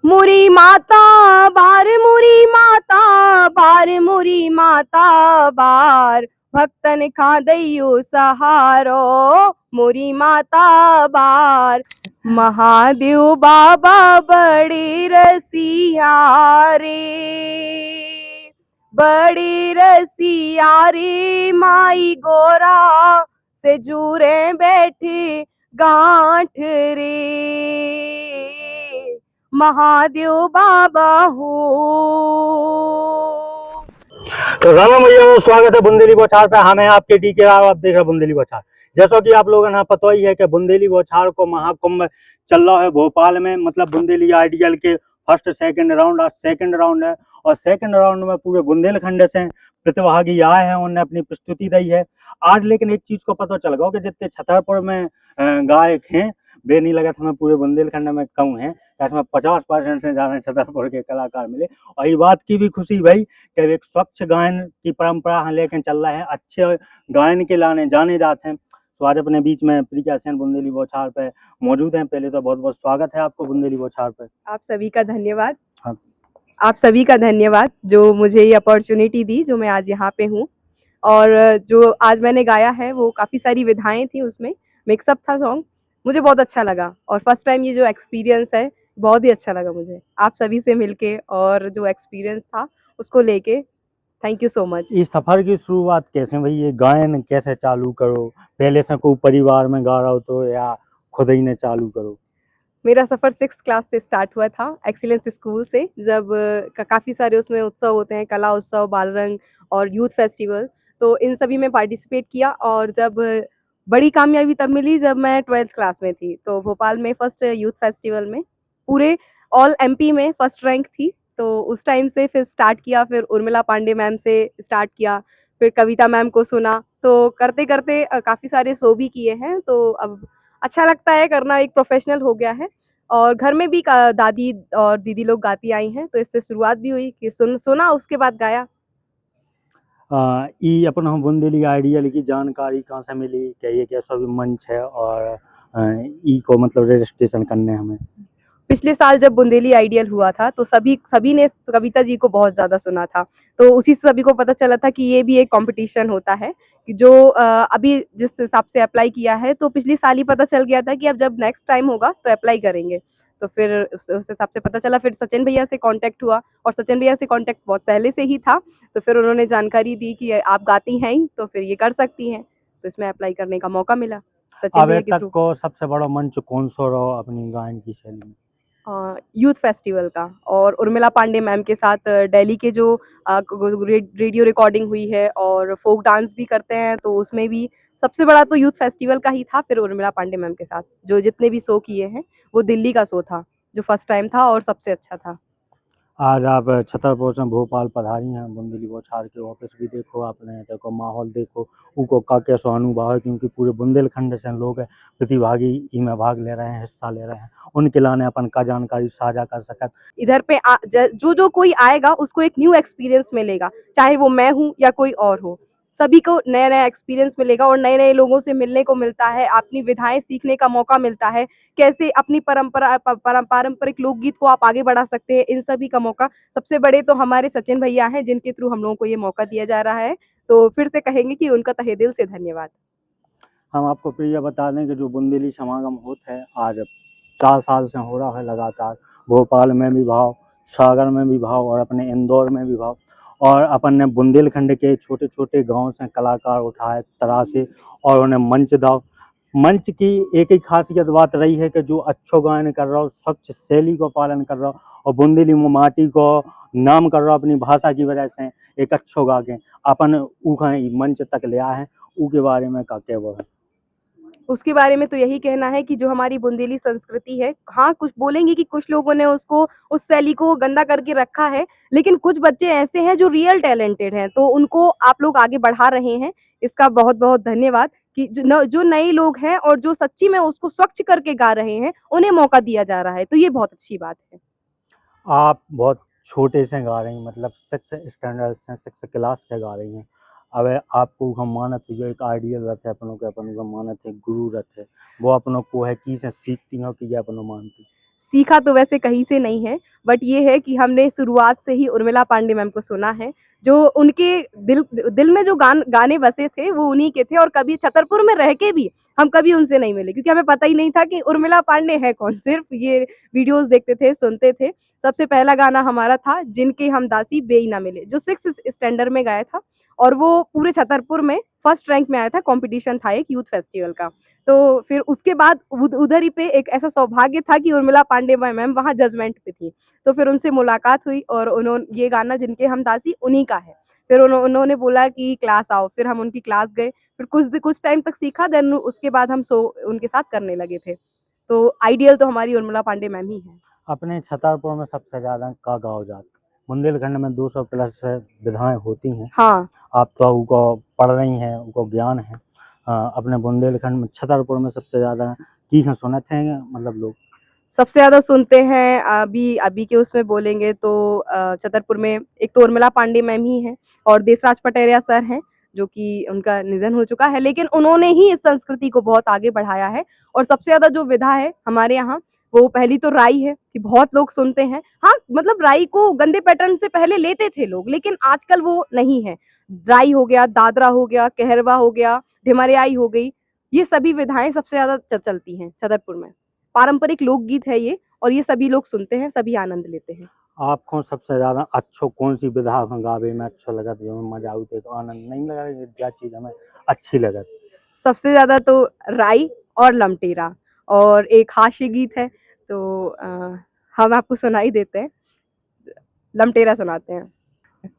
मुरी माता बार, मुरी माता बार, मुरी माता बार, भक्तन खा दैयो सहारो, मुरी माता बार। महादेव बाबा बड़े रसिया रे, बड़े रसिया रे, माई गोरा से जुरे बैठे गांठ रे, महादेव बाबा हो। तो रामा भैया में स्वागत है बुंदेली बौछार पे। हमें आपके डी के आप देख रहे हैं बुंदेली बौछार। जैसा कि आप लोगों ने पता ही है कि बुंदेली बौछार को महाकुंभ चल रहा है भोपाल में। मतलब बुंदेली आइडियल के फर्स्ट सेकंड राउंड, आज सेकंड राउंड है और सेकंड राउंड में पूरे बुंदेलखंड से प्रतिभागी आए हैं, उन्होंने अपनी प्रस्तुति दी है आज। लेकिन एक चीज को पता चल गया कि जितने छतरपुर में गायक हैं वे नहीं लगा था पूरे बुंदेलखंड में कम है, इसमें 50% से ज्यादा छतरपुर के कलाकार मिले। और ये बात की भी खुशी भाई कि एक स्वच्छ गायन की परंपरा हम लेकर चल रहा है, अच्छे गायन के लाने जाने जाते हैं। तो आज अपने बीच में प्रिया सेन बुंदेली बौछार पे मौजूद हैं। पहले तो बहुत बहुत स्वागत है आपको बुंदेली बौछार पे। आप सभी का धन्यवाद। हाँ। आप सभी का धन्यवाद जो मुझे ये अपॉर्चुनिटी दी, जो मैं आज यहाँ पे हूँ। और जो आज मैंने गाया है वो काफ़ी सारी विधाएं थी, उसमें मिक्सअप था सॉन्ग, मुझे बहुत अच्छा लगा। और फर्स्ट टाइम ये जो एक्सपीरियंस है बहुत ही अच्छा लगा मुझे आप सभी से मिलके, और जो एक्सपीरियंस था उसको लेके थैंक यू सो मच। इस सफर की शुरुआत कैसे भाई, ये गायन कैसे चालू करो? पहले से कोई परिवार में गा रहा हो तो या खुद ही ने चालू करो? मेरा सफ़र 6th क्लास से स्टार्ट हुआ था, एक्सीलेंस स्कूल से। जब काफ़ी सारे उसमें उत्सव होते हैं, कला उत्सव, बालरंग और यूथ फेस्टिवल, तो इन सभी में पार्टिसिपेट किया। और जब बड़ी कामयाबी तब मिली जब मैं 12th क्लास में थी, तो भोपाल में फर्स्ट यूथ फेस्टिवल में पूरे ऑल एमपी में फर्स्ट रैंक थी। तो उस टाइम से फिर स्टार्ट किया, फिर उर्मिला पांडे मैम से स्टार्ट किया, फिर कविता मैम को सुना, तो करते-करते काफ़ी सारे शो भी किए हैं। तो अब अच्छा लगता है करना, एक प्रोफेशनल हो गया है। और घर में भी दादी और दीदी लोग गाती आई हैं, तो इससे शुरुआत भी हुई कि सुना उसके बाद गाया। ई अपन हम बुंदेली आइडियल की जानकारी कहाँ से मिली कि ये कैसा भी मंच है और ई को मतलब रजिस्ट्रेशन करने हमें? पिछले साल जब बुंदेली आइडियल हुआ था तो सभी सभी ने कविता जी को बहुत ज़्यादा सुना था, तो उसी से सभी को पता चला था कि ये भी एक कॉम्पिटिशन होता है, कि जो अभी जिस हिसाब से अप्लाई किया है, तो पिछले साल ही पता चल गया था कि अब जब नेक्स्ट टाइम होगा तो अप्लाई करेंगे। तो फिर उस हिसाब से पता चला, फिर सचिन भैया से कॉन्टैक्ट हुआ, और सचिन भैया से कॉन्टैक्ट बहुत पहले से ही था, तो फिर उन्होंने जानकारी दी कि आप गाती हैं ही, तो फिर ये कर सकती हैं, तो इसमें अप्लाई करने का मौका मिला सचिन अभी भैया के तक थ्रू। को सबसे बड़ा मंच कौन सा रहा अपनी गायन की शैली में? यूथ फेस्टिवल का, और उर्मिला पांडे मैम के साथ दिल्ली के जो रेडियो रिकॉर्डिंग हुई है, और फोक डांस भी करते हैं, तो उसमें भी सबसे बड़ा तो यूथ फेस्टिवल का ही था। फिर उर्मिला पांडे मैम के साथ जो जितने भी शो किए हैं, वो दिल्ली का शो था जो फर्स्ट टाइम था और सबसे अच्छा था। आज आप छतरपुर से भोपाल पधारी हैं, बुंदेली बौछार के ऑफिस भी देखो आपने, देखो माहौल देखो, उको का कैसा अनुभव है? क्योंकि पूरे बुंदेलखंड से लोग प्रतिभागी इनमें भाग ले रहे हैं, हिस्सा ले रहे हैं, उनके लाने अपन का जानकारी साझा कर सकत। इधर पे जो कोई आएगा उसको एक न्यू एक्सपीरियंस मिलेगा, चाहे वो मैं हूँ या कोई और हो, सभी को नया नया एक्सपीरियंस मिलेगा, और नए नए लोगों से मिलने को मिलता है, अपनी विधाएं सीखने का मौका मिलता है, कैसे अपनी पारंपरिक लोकगीत को आप आगे बढ़ा सकते हैं, इन सभी का मौका। सबसे बड़े तो हमारे सचिन भैया हैं, जिनके थ्रू हम लोगों को ये मौका दिया जा रहा है, तो फिर से कहेंगे कि उनका तहे दिल से धन्यवाद। हम आपको प्रिय बता दें कि जो बुंदेली समागम होता है आज 4 साल से हो रहा है लगातार। भोपाल में भी भाव, सागर में भी भाव और अपने इंदौर में भी भाव। और अपन ने बुंदेलखंड के छोटे छोटे गांव से कलाकार उठाए तरासे और उन्हें मंच दाव। मंच की एक ही खासियत बात रही है कि जो अच्छो गायन कर रहा हो, स्वच्छ शैली को पालन कर रहा हो और बुंदेली माटी को नाम कर रहा हो अपनी भाषा की वजह से, एक अच्छो गा के अपन ऊखा मंच तक ले आए हैं। ऊ के बारे में का क्या वो है? उसके बारे में तो यही कहना है कि जो हमारी बुंदेली संस्कृति है, हाँ, कुछ बोलेंगे कि कुछ लोगों ने उसको, उस शैली को गंदा करके रखा है, लेकिन कुछ बच्चे ऐसे हैं जो रियल टैलेंटेड हैं, तो उनको आप लोग आगे बढ़ा रहे हैं। इसका बहुत-बहुत धन्यवाद कि जो नए लोग हैं और जो सच्ची में उसको स्वच्छ करके गा रहे हैं, उन्हें मौका दिया जा रहा है, तो ये बहुत अच्छी बात है। आप बहुत छोटे से गा रही हैं, मतलब 6 स्टैंडर्ड से 6 क्लास से गा रही हैं। अब आपको हम मानत जो एक आइडियल रहते है अपनों के, अपन का मानत है गुरु रहते, वो अपनों को है की से सीखती हो कि ये अपनों मानती? सीखा तो वैसे कहीं से नहीं है, बट ये है कि हमने शुरुआत से ही उर्मिला पांडे मैम को सुना है। जो उनके दिल दिल में जो गाने बसे थे वो उन्हीं के थे, और कभी छतरपुर में रह के भी हम कभी उनसे नहीं मिले, क्योंकि हमें पता ही नहीं था कि उर्मिला पांडे है कौन। सिर्फ ये वीडियोस देखते थे, सुनते थे। सबसे पहला गाना हमारा था जिनके हम दासी बेई ना मिले, जो 6th स्टैंडर्ड में गाया था, और वो पूरे छतरपुर में फर्स्ट रैंक में आया था। कंपटीशन था एक यूथ फेस्टिवल का। तो फिर उसके बाद उधर ही पे एक ऐसा सौभाग्य था कि उर्मिला पांडे मैम वहाँ जजमेंट पे थी। तो फिर उनसे मुलाकात हुई, और उन्होंने ये गाना जिनके हम दासी उन्हीं का है। फिर उन्होंने बोला कि क्लास आओ, फिर हम उनकी क्लास गए। फिर कुछ टाइम तक सीखा, देन उसके बाद हम उनके साथ करने लगे थे। तो आइडियल तो हमारी उर्मिला पांडे मैम ही है। अपने छतरपुर में सबसे ज़्यादा का गाँव जात बुंदेलखंड में 200 प्लस विधाएं होती हैं। हाँ, आप तो उनको पढ़ रही हैं, उनको ज्ञान है। अपने बुंदेलखंड में छतरपुर में सबसे ज़्यादा की हैं सुनते हैं मतलब लोग? सबसे ज़्यादा सुनते हैं अभी अभी के उसमें बोलेंगे तो छतरपुर में एक तो उर्मिला पांडे मैम ही हैं, और देसराज पटेरिया सर हैं, जो कि उनका निधन हो चुका है, लेकिन उन्होंने ही इस संस्कृति को बहुत आगे बढ़ाया है। और सबसे ज़्यादा जो विधा है हमारे यहाँ, वो पहली तो राई है कि बहुत लोग सुनते हैं। हाँ, मतलब राई को गंदे पैटर्न से पहले लेते थे लोग, लेकिन आजकल वो नहीं है। राई हो गया, दादरा हो गया, कहरवा हो गया, ढिमरियाई हो गई, ये सभी विधाएं सबसे ज़्यादा चलती हैं छतरपुर में। पारंपरिक लोकगीत है ये, और ये सभी लोग सुनते हैं, सभी आनंद लेते हैं। आपको सबसे ज़्यादा अच्छो कौन सी विधा गावे में अच्छा लगत, जो मजा आउत एक आनंद नहीं लगा, क्या चीज़ हमें अच्छी लगत? सबसे ज़्यादा तो राई और लमटेरा, और एक हास्य गीत है, तो हम आपको सुना ही देते हैं। लमटेरा सुनाते हैं।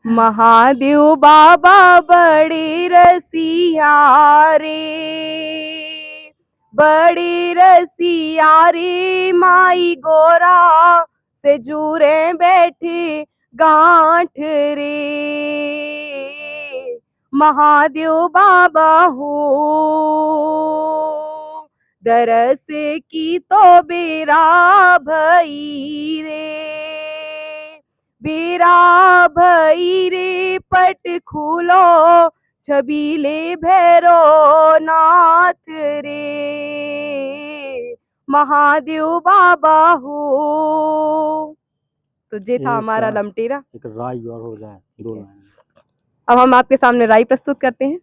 महादेव बाबा बड़े रसिया रे, बड़े रसिया रे, माई गोरा से जुरे बैठे गांठ रे। महादेव बाबा हो दरस की तो बेरा भई रे, बेरा भई रे, पट खुलो छबीले भैरो नाथ रे। महादेव बाबा हो। तो ये था हमारा लमटेरा। एक राय और हो जाए, ठीक 2 है, लाइन। अब हम आपके सामने राई प्रस्तुत करते हैं।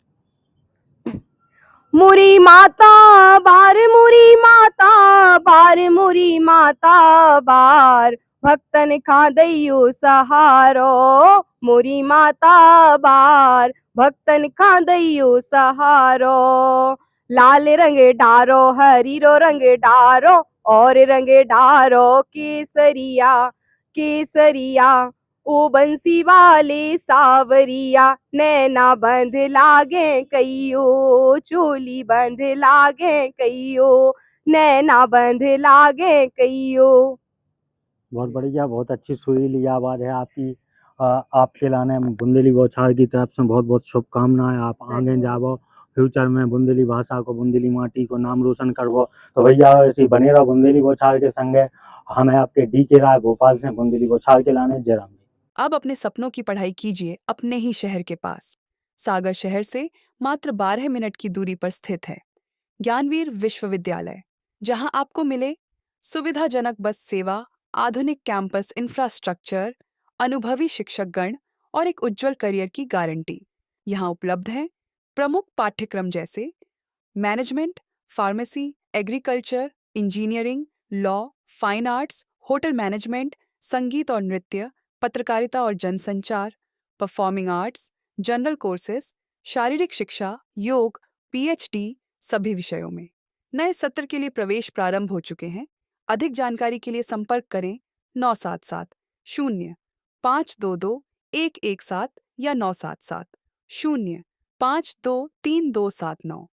मुरी माता बार, मुरी माता बार, मुरी माता बार, भक्तन खा दैयो सहारो। मुरी माता बार, भक्तन खा दैयो सहारो। लाल रंग डारो, हरीरो रंग डारो, और रंग डारो केसरिया, केसरिया। ओ बंसी वाले सावरिया, नैना बंध लागे कईयो, चोली बंध लागे कईयो, नैना बंध लागे कईयो। बहुत बढ़िया, बहुत अच्छी सुरीली आवाज़ है आपकी। आपके लाने बुंदेली बौछार की तरफ से बहुत बहुत शुभकामनाएं। आप आगे जावो, फ्यूचर में बुंदेली भाषा को, बुंदेली माटी को नाम रोशन करवो। तो भैया ऐसे ही बने रहो बुंदेली बौछार के संगे। हमें आपके DK राय भोपाल से बुंदेली बौछार के लाने जय राम जी। अब अपने सपनों की पढ़ाई कीजिए अपने ही शहर के पास। सागर शहर से मात्र 12 मिनट की दूरी पर स्थित है ज्ञानवीर विश्वविद्यालय, जहां आपको मिले सुविधाजनक बस सेवा, आधुनिक कैंपस इंफ्रास्ट्रक्चर, अनुभवी शिक्षकगण और एक उज्जवल करियर की गारंटी। यहाँ उपलब्ध है प्रमुख पाठ्यक्रम जैसे management, pharmacy, agriculture, engineering, law, fine arts, hotel management, संगीत और नृत्य, पत्रकारिता और जनसंचार, परफॉर्मिंग आर्ट्स, जनरल कोर्सेज, शारीरिक शिक्षा, योग, PhD सभी विषयों में। नए सत्र के लिए प्रवेश प्रारंभ हो चुके हैं। अधिक जानकारी के लिए संपर्क करें 977 0 522 117 या 977 0 523 279।